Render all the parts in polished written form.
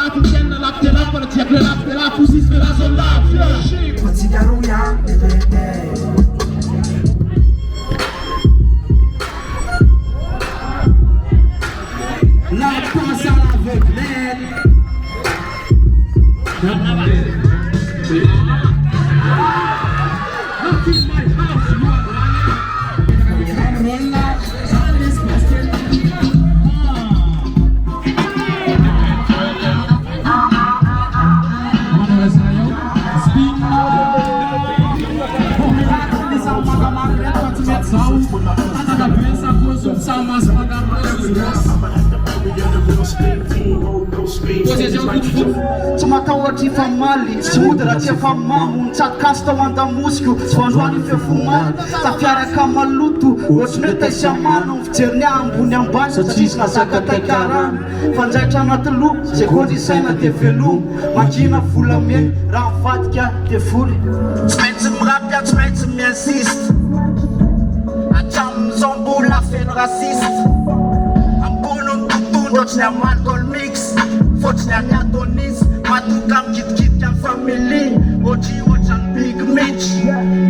lafo tena lafo dia lafo para tiako le lafo dia lafo sisy le lazo lafo Considero yang La pense à l'aveuglette Tsy matahotra efa maly tsy mody raha tsy efa mamo nitsakasy tao an-damosiko tsy vandroany fefomaly tafiaraka maloto ohatriny hoe taisamana mifijery ny ambony ambany satria sy nazaka taikarano fanjaitra anaty loha zay koa isaina dia velomo mangina volameny raha mivadika dia voly tsy maintsy mirapia tsy maintsy miinsiste hatramin'izao mbola feno rasiste amboniny tontondro ohatriny amalcool mix fotriny any Adonis matoka mikitikidika amin'ny family ohatrany big mitch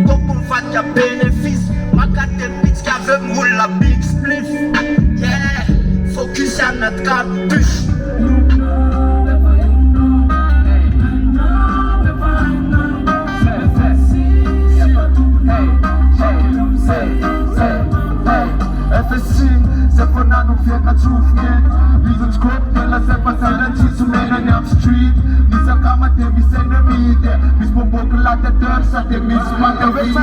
tompo mivadika bénéfice makate mitsika aveo miolona big spliff yeah focus anaty capuche FSC Zefonano fieka tsofike Izy t'skop tela zay passaina tsisy menany am street Misy akama de misy ennemi de misy bomboky latateur sady misy mangavidy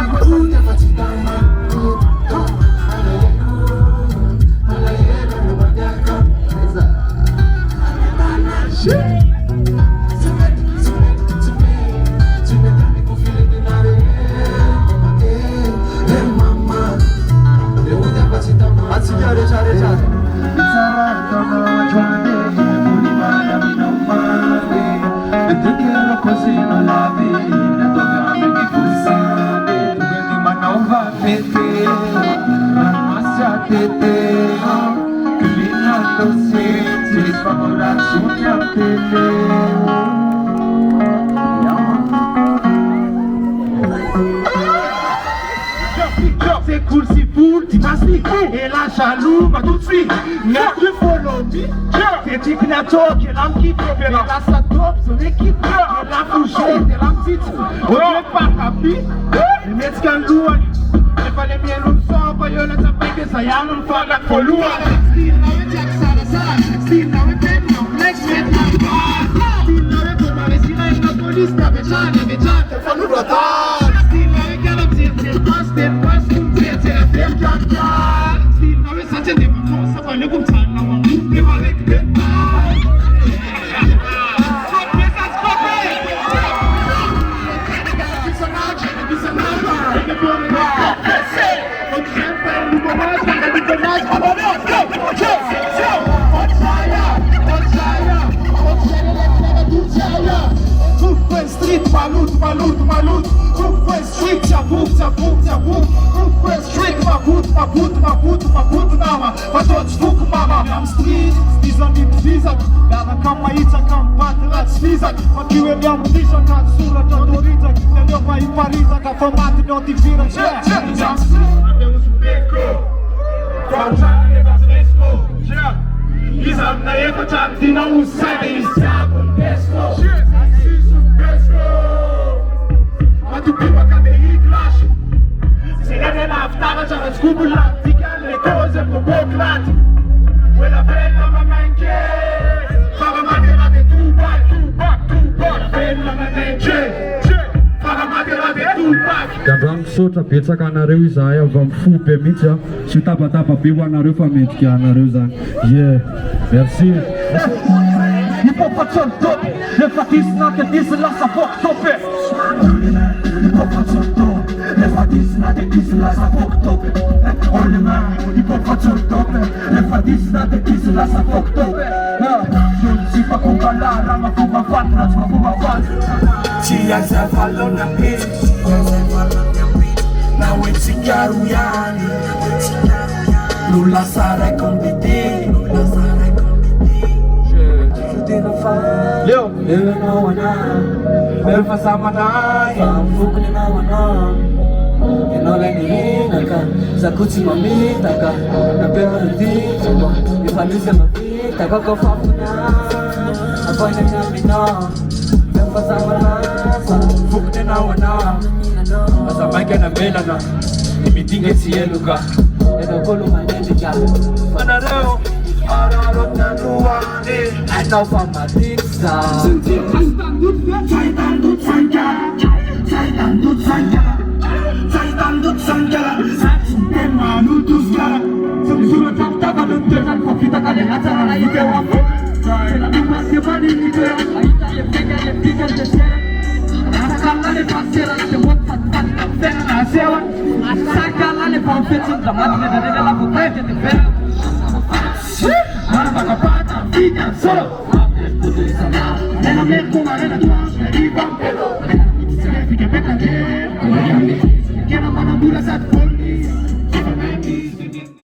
C'est cool, c'est full, tu m'as expliqué. Et là, jaloux, bah tout de suite. N'a plus follow me. C'est type Nato qui est l'âme qui fait. Et là, ça top, son équipe. Et là, fouché, t'es la petite. On n'est pas capi. Les mecs scandouent. Et pas les miens, nous sommes. Pas y'en a ça paye que ça y a, nous sommes la folie. Style, now we jack Salazar. Style, now we pay no flex, met my bar. Style, now we go, ma vecina et la police. T'as béjan, t'es pas nous retard. Style, now we galop, c'est constant. Style, now we such a different cause. Ça va le comme ça, now on move them avec the maluto. Who foi street, jabu. Who foi street, mabuto, nama. Mas todos fuco, mama. I'm street, dizem me dizem. Dava cama aí, cam bate lá deslizem. Aqui eu me dizem, cá de sula, já doriza. Entendeu, vai em Paris, cá formato, não te viram. Adeus, beco. Qual leva fresco. Dizem na eco, já te não sai, estrago, pesco. Tu peux pas cadrer clash. C'est la même affaire, j'avais scoop là. Dis qu'elle les causes pour beau clat. Ouais, la peine à ma manquer. Para madera de tout back. La peine à ma manquer. Para madera de tout back. Androany misaotra betsaka anareo izahay avy amin'ny fo be mihitsy a sy ho tapatapa be ho anareo fa mendrika anareo zany ye merci Hip-hop son top, le fatis na te dis la sa fok tope. Hip-hop son top, le fatis na te dis la sa fok tope. Olema, hip-hop son top, le fatis na te dis la sa fok tope. Si pa kung kalara, mafumafat, mafumafat. Siya sa follow na page, na wait si Karuyani. Lula sa rekombiti. Leo wana Belfa Samanai Famfuk ni wana Enola ni hinaka Zakuti mamitaka Napeo nitiko Ifalise mapitaka Kwa fafuna Apoine nyamina Belfa Samanai Famfuk ni wana Asa maike na belana Imitinge sieluka Eno kolu manendika Mana leo Ararot na nuwane I know from my big star Solo.